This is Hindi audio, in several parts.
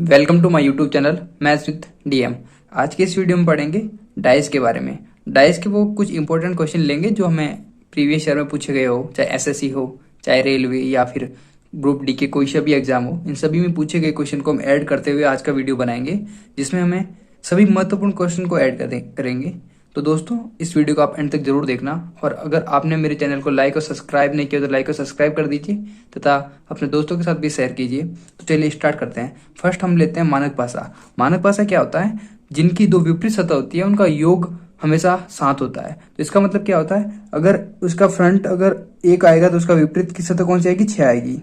Welcome to my YouTube channel maths with DM. आज के इस वीडियो में पढ़ेंगे डाइस के बारे में। डाइस के वो कुछ इंपॉर्टेंट क्वेश्चन लेंगे जो हमें प्रीवियस ईयर में पूछे गए हो, चाहे एसएससी हो, चाहे रेलवे या फिर ग्रुप डी के कोई सा भी एग्जाम हो। इन सभी में पूछे गए क्वेश्चन को हम ऐड करते हुए आज का वीडियो बनाएंगे, जिसमें हमें सभी महत्वपूर्ण क्वेश्चन को ऐड करेंगे। तो दोस्तों, इस वीडियो को आप एंड तक जरूर देखना, और अगर आपने मेरे चैनल को लाइक और सब्सक्राइब नहीं किया तो लाइक और सब्सक्राइब कर दीजिए तथा अपने दोस्तों के साथ भी शेयर कीजिए। तो चलिए स्टार्ट करते हैं। फर्स्ट हम लेते हैं मानक पासा। मानक पासा क्या होता है? जिनकी दो विपरीत सतह होती है उनका योग हमेशा साथ होता है। तो इसका मतलब क्या होता है? अगर उसका फ्रंट अगर 1 आएगा तो उसका विपरीत की सतह कौन सी आएगी? 6 आएगी।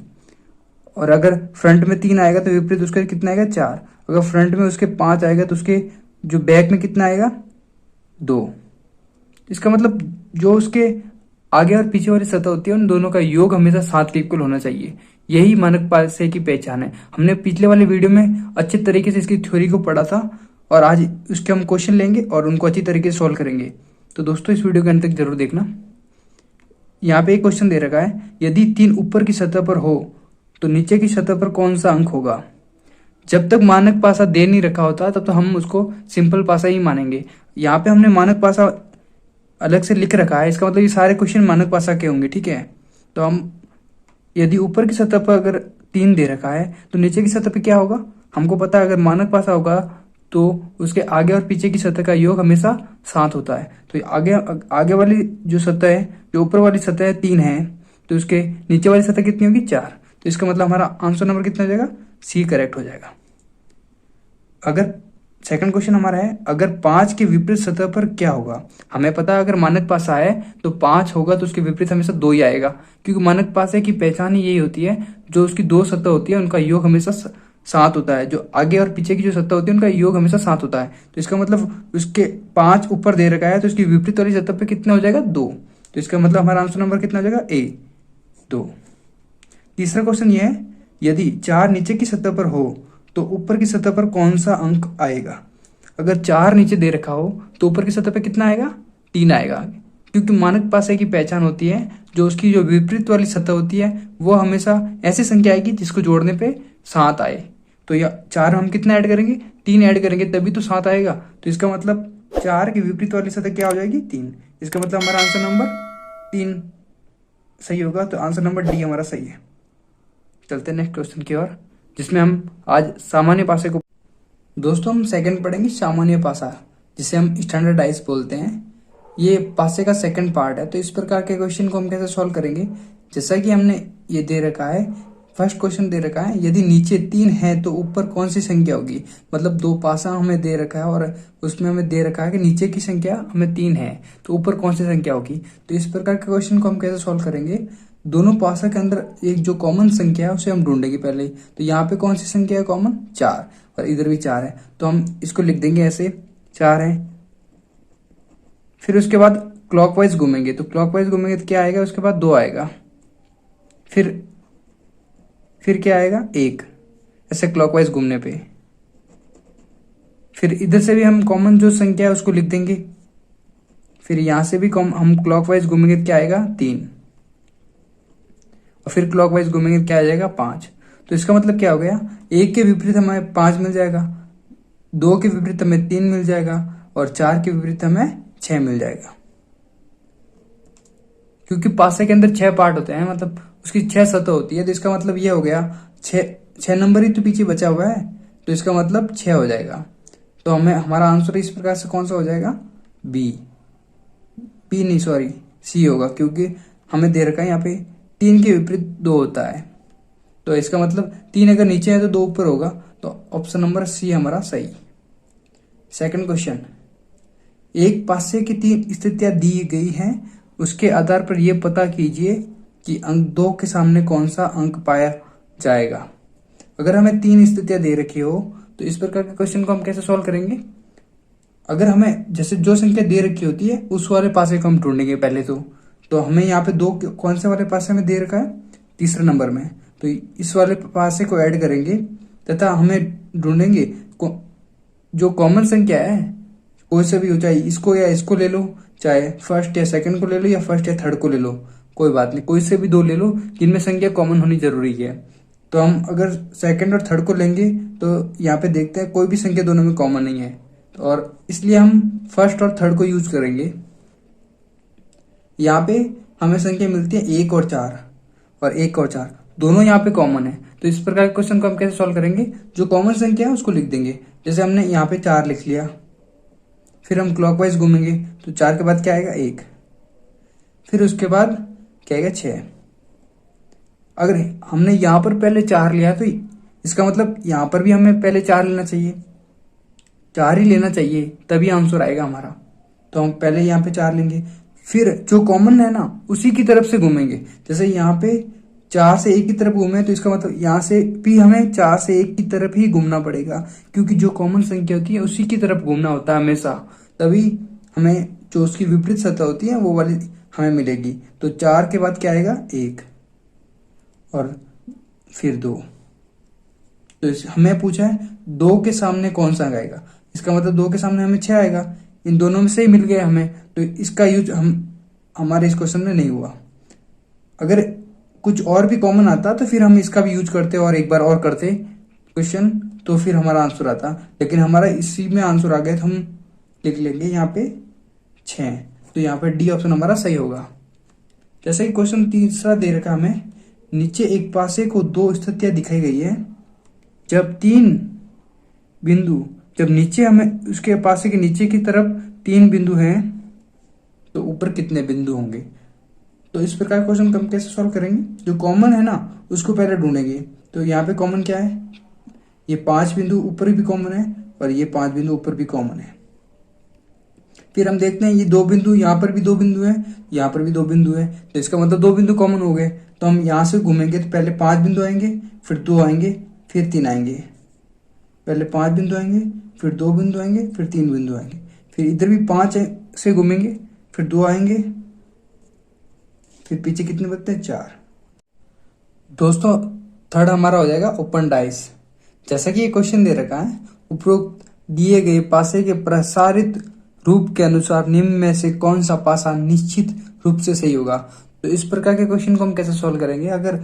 और अगर फ्रंट में 3 आएगा तो विपरीत उसका कितना आएगा? 4। अगर फ्रंट में उसके 5 आएगा तो उसके जो बैक में कितना आएगा? 2। इसका मतलब जो उसके आगे और पीछे वाली सतह होती है उन दोनों का योग हमेशा 7 के इक्वल होना चाहिए। यही मानक पासे की पहचान है। हमने पिछले वाले वीडियो में अच्छे तरीके से इसकी थ्योरी को पढ़ा था, और आज उसके हम क्वेश्चन लेंगे और उनको अच्छी तरीके से सॉल्व करेंगे। तो दोस्तों, इस वीडियो के अंत तक जरूर देखना। यहाँ पे एक क्वेश्चन दे रखा है, यदि 3 ऊपर की सतह पर हो तो नीचे की सतह पर कौन सा अंक होगा? जब तक मानक पासा दे नहीं रखा होता तब तो हम उसको सिंपल पासा ही मानेंगे। यहाँ पे हमने मानक पासा अलग से लिख रखा है, इसका मतलब ये सारे क्वेश्चन मानक पासा के होंगे, ठीक है। तो हम यदि ऊपर की सतह पर अगर 3 दे रखा है तो नीचे की सतह पे क्या होगा? हमको पता है अगर मानक पासा होगा तो उसके आगे और पीछे की सतह का योग हमेशा 7 होता है। तो आगे वाली जो सतह है, जो ऊपर वाली सतह है 3 है, तो उसके नीचे वाली सतह कितनी होगी? 4। तो इसका मतलब हमारा आंसर नंबर कितना हो जाएगा? सी करेक्ट हो जाएगा। अगर सेकंड क्वेश्चन हमारा है, अगर 5 के विपरीत सतह पर क्या होगा? हमें पता है अगर मानक पासा है तो 5 होगा तो उसके विपरीत हमेशा 2 ही आएगा, क्योंकि मानक पासे की पहचान ही यही होती है, जो उसकी 2 सतह होती है उनका योग हमेशा 7 होता है। जो आगे और पीछे की जो सतह होती है उनका योग हमेशा 7 होता है। तो इसका मतलब उसके 5 ऊपर दे रखा है तो उसकी विपरीत वाली सतह पर कितना हो जाएगा? 2। तो इसका मतलब हमारा आंसर नंबर कितना हो जाएगा? ए, 2। तीसरा क्वेश्चन ये है, यदि 4 नीचे की सतह पर हो तो ऊपर की सतह पर कौन सा अंक आएगा? अगर 4 नीचे दे रखा हो तो ऊपर की सतह पर कितना आएगा? 3 आएगा, क्योंकि मानक पासे की पहचान होती है जो उसकी जो विपरीत वाली सतह होती है वो हमेशा ऐसी संख्या आएगी जिसको जोड़ने पे 7 आए। तो या 4 हम कितना ऐड करेंगे? 3 ऐड करेंगे तभी तो 7 आएगा। तो इसका मतलब 4 की विपरीत वाली सतह क्या हो जाएगी? 3। इसका मतलब हमारा आंसर नंबर 3 सही होगा। तो आंसर नंबर डी हमारा सही है। चलते हैं नेक्स्ट क्वेश्चन की ओर, जिसमें हम आज सामान्य पासे को दोस्तों हम सेकंड पढ़ेंगे। सामान्य पासा, जिसे हम स्टैंडर्डाइज बोलते हैं, ये पासे का सेकंड पार्ट है। तो इस प्रकार के क्वेश्चन को हम कैसे सॉल्व करेंगे? जैसा कि हमने ये दे रखा है, फर्स्ट क्वेश्चन दे रखा है, यदि नीचे 3 है तो ऊपर कौन सी संख्या होगी? मतलब 2 पासा हमें दे रखा है और उसमें हमें दे रखा है कि नीचे की संख्या हमें 3 है तो ऊपर कौन सी संख्या होगी। तो इस प्रकार के क्वेश्चन को हम कैसे सॉल्व करेंगे? दोनों पासा के अंदर एक जो कॉमन संख्या है उसे हम ढूंढेंगे पहले। तो यहाँ पे कौन सी संख्या है कॉमन? 4, और इधर भी 4 है, तो हम इसको लिख देंगे ऐसे, 4 है। फिर उसके बाद क्लॉकवाइज घूमेंगे, तो क्लॉकवाइज घूमेंगे तो क्या आएगा? उसके बाद 2 आएगा, फिर क्या आएगा? 1, ऐसे क्लॉकवाइज घूमने पे। फिर इधर से भी हम कॉमन जो संख्या है उसको लिख देंगे। फिर यहां से भी हम क्लॉकवाइज घूमेंगे तो क्या आएगा? 3, और फिर क्लॉकवाइज घूमेंगे तो क्या आ जाएगा? 5। तो इसका मतलब क्या हो गया? 1 के विपरीत हमें 5 मिल जाएगा, 2 के विपरीत हमें 3 मिल जाएगा, और 4 के विपरीत हमें 6 मिल जाएगा। क्योंकि पासे के अंदर 6 पार्ट होते हैं, मतलब उसकी 6 सतह होती है। तो इसका मतलब ये हो गया 6 नंबर ही तो पीछे बचा हुआ है, तो इसका मतलब 6 हो जाएगा। तो हमें हमारा आंसर इस प्रकार से कौन सा हो जाएगा? बी नहीं, सॉरी, सी होगा, क्योंकि हमें दे रखा है यहाँ पे 3 के विपरीत 2 होता है। तो इसका मतलब 3 अगर नीचे है तो 2 ऊपर होगा। तो ऑप्शन नंबर सी हमारा सही। सेकंड क्वेश्चन, एक पासे की 3 स्थितियां दी गई हैं, उसके आधार पर यह पता कीजिए कि अंक 2 के सामने कौन सा अंक पाया जाएगा। अगर हमें 3 स्थितियां दे रखी हो तो इस प्रकार के क्वेश्चन को हम कैसे सॉल्व करेंगे? अगर हमें जैसे जो संख्या दे रखी होती है उस वाले पासे को हम ढूंढेंगे पहले। तो हमें यहाँ पे 2 कौन से वाले पासे में दे रखा है? तीसरे नंबर में। तो इस वाले पासे को ऐड करेंगे तथा हमें ढूंढेंगे जो कॉमन संख्या है, कोई से भी हो, चाहे इसको या इसको ले लो, चाहे फर्स्ट या सेकंड को ले लो, या फर्स्ट या थर्ड को ले लो, कोई बात नहीं, कोई से भी 2 ले लो जिनमें संख्या कॉमन होनी जरूरी है। तो हम अगर सेकंड और थर्ड को लेंगे तो यहाँ पे देखते हैं कोई भी संख्या दोनों में कॉमन नहीं है, और इसलिए हम फर्स्ट और थर्ड को यूज करेंगे। यहाँ पे हमें संख्या मिलती है 1 और 4, और 1 और 4 दोनों यहाँ पे कॉमन है। तो इस प्रकार के क्वेश्चन को हम कैसे सॉल्व करेंगे, जो कॉमन संख्या है उसको लिख देंगे। जैसे हमने यहाँ पे 4 लिख लिया, फिर हम क्लॉकवाइज घूमेंगे तो 4 के बाद क्या आएगा 1, फिर उसके बाद क्या आएगा 6। अगर हमने यहाँ पर पहले 4 लिया तो इसका मतलब यहाँ पर भी हमें पहले 4 लेना चाहिए, 4 ही लेना चाहिए, तभी आंसर आएगा हमारा। तो हम पहले यहाँ पे 4 लेंगे, फिर जो कॉमन है ना उसी की तरफ से घूमेंगे। जैसे यहाँ पे 4 से 1 की तरफ घूमे तो इसका मतलब यहाँ से भी हमें 4 से 1 की तरफ ही घूमना पड़ेगा, क्योंकि जो कॉमन संख्या होती है उसी की तरफ घूमना होता है हमेशा, तभी हमें जो उसकी विपरीत सतह होती है वो वाली हमें मिलेगी। तो 4 के बाद क्या आएगा 1 और फिर 2। तो हमें पूछा है 2 के सामने कौन सा आएगा, इसका मतलब 2 के सामने हमें 6 आएगा। इन दोनों में से ही मिल गया हमें, तो इसका यूज हमारे इस क्वेश्चन में नहीं हुआ। अगर कुछ और भी कॉमन आता तो फिर हम इसका भी यूज करते और एक बार और करते क्वेश्चन, तो फिर हमारा आंसर आता। लेकिन हमारा इसी में आंसर आ गया तो हम लिख लेंगे यहाँ पे 6। तो यहाँ पे डी ऑप्शन हमारा सही होगा। जैसे कि क्वेश्चन तीसरा दे रखा हमें, नीचे एक पासे को 2 स्थितियां दिखाई गई है। जब नीचे हमें उसके पासे के नीचे की तरफ 3 बिंदु हैं तो ऊपर कितने बिंदु होंगे। तो इस प्रकार क्वेश्चन को हम कैसे सॉल्व करेंगे, जो कॉमन है ना उसको पहले ढूंढेंगे। तो यहाँ पे कॉमन क्या है, ये 5 बिंदु ऊपर भी कॉमन है और ये 5 बिंदु ऊपर भी कॉमन है। फिर हम देखते हैं ये 2 बिंदु, यहाँ पर भी 2 बिंदु है, यहाँ पर भी 2 बिंदु है, तो इसका मतलब 2 बिंदु कॉमन हो गए। तो हम यहाँ से घूमेंगे तो पहले 5 बिंदु आएंगे, फिर 2 आएंगे, फिर 3 आएंगे। पहले 5 बिंदु आएंगे, फिर 2 बिंदु आएंगे, फिर 3 बिंदु आएंगे, फिर इधर भी 5 से घूमेंगे, फिर 2 आएंगे, फिर पीछे कितने बचते हैं 4। दोस्तों थर्ड हमारा हो जाएगा ओपन डाइस। जैसा कि ये क्वेश्चन दे रखा है, उपरोक्त दिए गए पासे के प्रसारित रूप के अनुसार निम्न में से कौन सा पासा निश्चित रूप से सही होगा। तो इस प्रकार के क्वेश्चन को हम कैसे सॉल्व करेंगे, अगर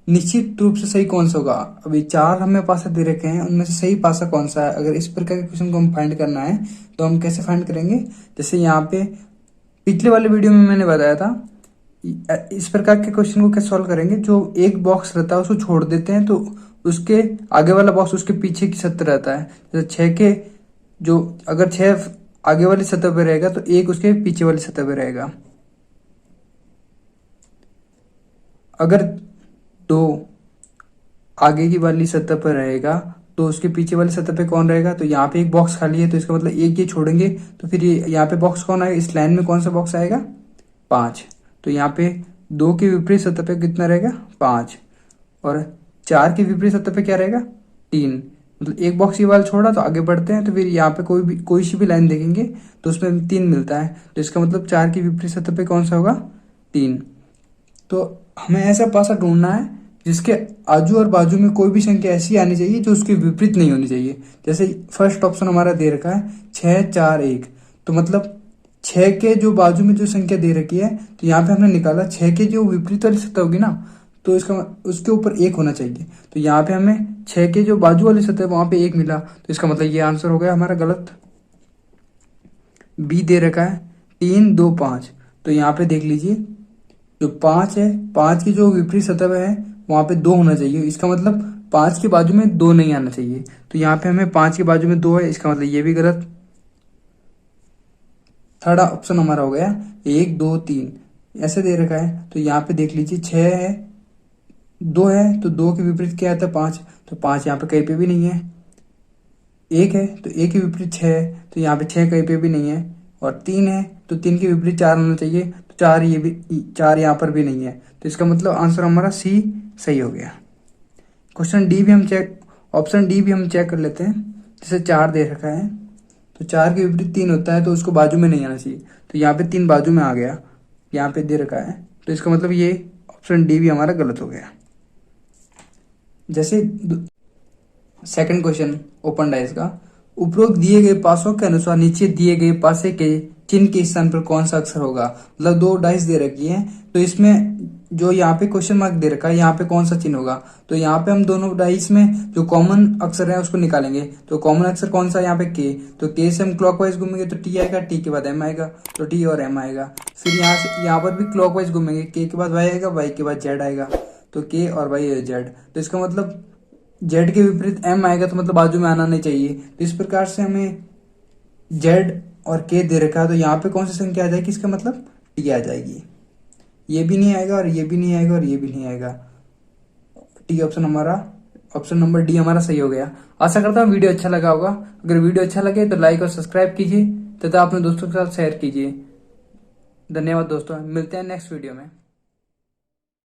निश्चित रूप से सही कौन सा होगा, अभी 4 हमें पासा दे रखे हैं, उनमें से सही पासा कौन सा है। अगर इस प्रकार के क्वेश्चन को हम फाइंड करना है तो हम कैसे फाइंड करेंगे, जैसे यहाँ पे पिछले वाले वीडियो में मैंने बताया था, इस प्रकार के क्वेश्चन को कैसे सॉल्व करेंगे, जो एक बॉक्स रहता है उसको छोड़ देते हैं तो उसके आगे वाला बॉक्स उसके पीछे की सतह रहता है। जैसे 6 के जो अगर 6 आगे वाली सतह पे रहेगा तो 1 उसके पीछे वाली सतह पे रहेगा। अगर 2 आगे की वाली सतह पर रहेगा तो उसके पीछे वाली सतह पे कौन रहेगा, तो यहाँ पे एक बॉक्स खाली है, तो इसका मतलब 1 ये छोड़ेंगे तो फिर यहाँ पे बॉक्स कौन आएगा, इस लाइन में कौन सा बॉक्स आएगा 5। तो यहाँ पे 2 के विपरीत सतह पे कितना रहेगा 5, और 4 के विपरीत सतह पे क्या रहेगा 3। मतलब एक बॉक्स ये वाला छोड़ा तो आगे बढ़ते हैं तो फिर यहाँ पे कोई सी भी लाइन देखेंगे तो उसमें 3 मिलता है, तो इसका मतलब 4 की विपरीत सतह पे कौन सा होगा 3। तो हमें ऐसा पासा ढूंढना है जिसके आजू और बाजू में कोई भी संख्या ऐसी आनी चाहिए जो उसके विपरीत नहीं होनी चाहिए। जैसे फर्स्ट ऑप्शन हमारा दे रखा है 6 4 1, तो मतलब 6 के जो बाजू में जो संख्या दे रखी है तो यहाँ पे हमने निकाला 6 के जो विपरीत वाली सतह होगी ना तो इसका उसके ऊपर 1 होना चाहिए। तो यहाँ पे हमें 6 के जो बाजू वाली सतह है वहां पे 1 मिला, तो इसका मतलब ये आंसर हो गया हमारा गलत। बी दे रखा है 3 2 5, तो यहाँ पे देख लीजिए जो 5 है, 5 की जो विपरीत सतह है वहां पे 2 होना चाहिए, इसका मतलब 5 के बाजू में 2 नहीं आना चाहिए। तो यहाँ पे हमें 5 के बाजू में 2 है, इसका मतलब ये भी गलत। थर्ड ऑप्शन हमारा हो गया 1 2 3 ऐसे दे रखा है, तो यहाँ पे देख लीजिए 6 है 2 है, तो 2 के विपरीत क्या आता है 5, तो 5 यहाँ पे कहीं पे भी नहीं है। 1 है तो 1 के विपरीत 6 है, तो यहाँ पे 6 कहीं पे भी नहीं है। और 3 है तो 3 के विपरीत 4 होना चाहिए, तो 4 ये भी 4 यहाँ पर भी नहीं है, तो इसका मतलब आंसर हमारा सी सही हो गया। ऑप्शन डी भी हम चेक कर लेते हैं। जैसे 4 दे रखा है तो 4 के विपरीत 3 होता है तो उसको बाजू में नहीं आना चाहिए, तो यहाँ पे 3 बाजू में आ गया, यहाँ पे दे रखा है, तो इसका मतलब ये ऑप्शन डी भी हमारा गलत हो गया। जैसे सेकंड क्वेश्चन ओपन डाइस का, उपरोक्त दिए गए पासों के अनुसार नीचे दिए गए पासे के चिन्ह के स्थान पर कौन सा अक्षर होगा। मतलब दो डाइस दे रखी है, तो इसमें जो यहाँ पे क्वेश्चन मार्क दे रखा है यहाँ पे कौन सा चिन्ह होगा। तो यहाँ पे हम दोनों डाइस में जो कॉमन अक्षर है उसको निकालेंगे। तो कॉमन अक्षर कौन सा है यहाँ पे के, तो के से हम क्लॉकवाइज घूमेंगे तो टी आएगा, टी के बाद एम आएगा, तो टी और एम आएगा। फिर यहाँ से यहाँ पर भी क्लॉकवाइज घूमेंगे, के बाद वाई आएगा, वाई के बाद जेड आएगा, तो के और वाई जेड। तो इसका मतलब जेड के विपरीत एम आएगा, तो मतलब बाजू में आना नहीं चाहिए। तो इस प्रकार से हमें जेड और के दे रखा है, तो यहाँ पे कौन सी संख्या आ जाएगी, इसका मतलब टी आ जाएगी। ये भी नहीं आएगा और ये भी नहीं आएगा और ये भी नहीं आएगा। टी ऑप्शन नंबर डी हमारा सही हो गया। आशा करता हूँ वीडियो अच्छा लगा होगा। अगर वीडियो अच्छा लगे तो लाइक और सब्सक्राइब कीजिए तथा अपने दोस्तों के साथ शेयर कीजिए। धन्यवाद दोस्तों, मिलते हैं नेक्स्ट वीडियो में।